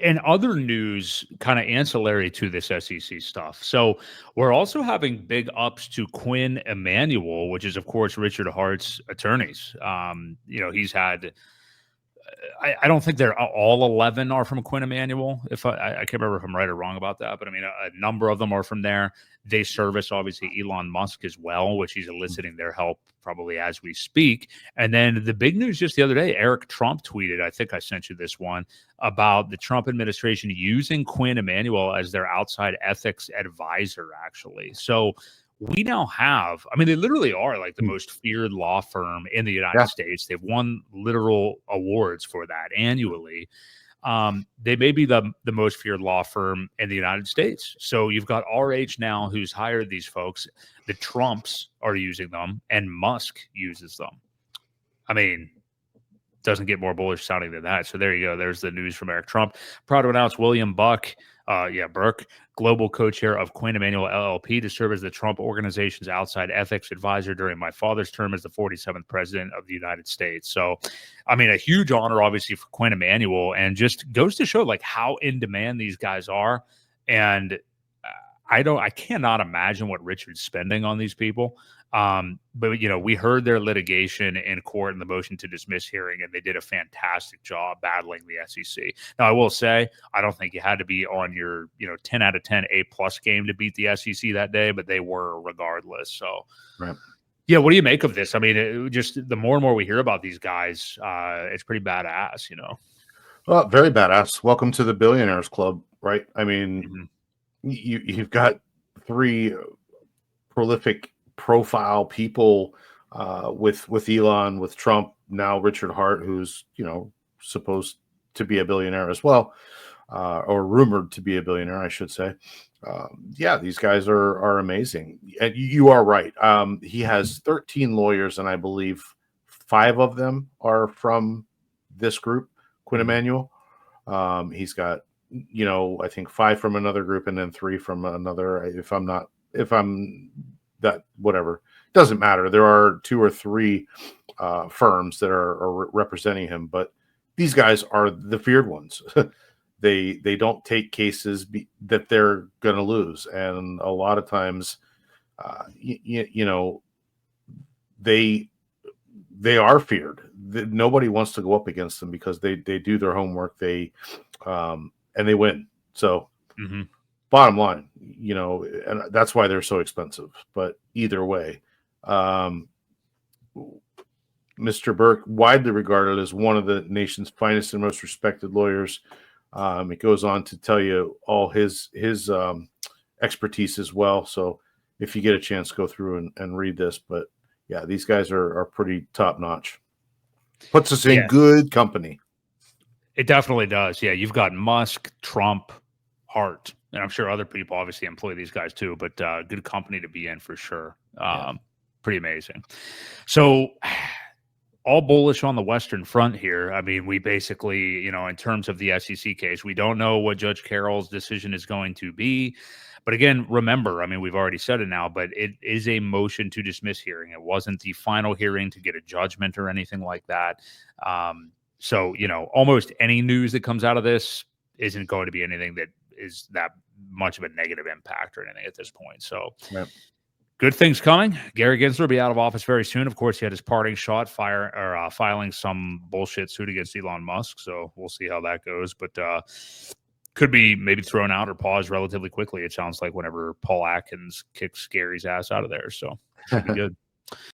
And other news kind of ancillary to this SEC stuff. So we're also having big ups to Quinn Emanuel, which is, of course, Richard Hart's attorneys. He's had I don't think they're all 11 are from Quinn Emanuel. If I can't remember if I'm right or wrong about that, but I mean, a number of them are from there. They service obviously Elon Musk as well, which he's eliciting their help probably as we speak. And then the big news just the other day, Eric Trump tweeted, I think I sent you this one, about the Trump administration using Quinn Emanuel as their outside ethics advisor, actually. So we now have, I mean, they literally are like the most feared law firm in the United States. They've won literal awards for that annually. They may be the most feared law firm in the United States. So you've got RH now who's hired these folks. The Trumps are using them and Musk uses them. I mean, doesn't get more bullish sounding than that. So there you go. There's the news from Eric Trump. Proud to announce William Burke, global co-chair of Quinn Emanuel LLP, to serve as the Trump Organization's outside ethics advisor during my father's term as the 47th president of the United States. So, I mean, a huge honor, obviously, for Quinn Emanuel, and just goes to show like how in demand these guys are. And I cannot imagine what Richard's spending on these people. But we heard their litigation in court in the motion to dismiss hearing, and they did a fantastic job battling the SEC. Now, I will say, I don't think you had to be on your, 10 out of 10 A+ game to beat the SEC that day, but they were regardless. So, right. Yeah, what do you make of this? I mean, just the more and more we hear about these guys, it's pretty badass, Well, very badass. Welcome to the Billionaires Club, right? I mean, you've got three prolific profile people with Elon, with Trump, now Richard Hart, who's supposed to be a billionaire as well, or rumored to be a billionaire, I should say. These guys are amazing. And you are right. He has 13 lawyers, and I believe 5 of them are from this group, Quinn Emanuel. He's got I think 5 from another group and then 3 from another. Whatever, doesn't matter. There are 2 or 3 firms that are representing him, but these guys are the feared ones. They don't take cases that they're going to lose, and a lot of times, they are feared. Nobody wants to go up against them because they do their homework. And they win. So. Bottom line, and that's why they're so expensive. But either way, Mr. Burke, widely regarded as one of the nation's finest and most respected lawyers. It goes on to tell you all his expertise as well. So if you get a chance, go through and read this. But yeah, these guys are pretty top notch. Puts us in good company. It definitely does. Yeah, you've got Musk, Trump, Hart. And I'm sure other people obviously employ these guys too, but good company to be in for sure. Pretty amazing. So all bullish on the Western Front here. I mean, we basically, in terms of the SEC case, we don't know what Judge Carroll's decision is going to be. But again, remember, I mean, we've already said it now, but it is a motion to dismiss hearing. It wasn't the final hearing to get a judgment or anything like that. So, almost any news that comes out of this isn't going to be anything that is that much of a negative impact or anything at this point. So good things coming. Gary Gensler will be out of office very soon. Of course, he had his parting shot filing some bullshit suit against Elon Musk. So we'll see how that goes. But could be maybe thrown out or paused relatively quickly. It sounds like whenever Paul Atkins kicks Gary's ass out of there. So should be good.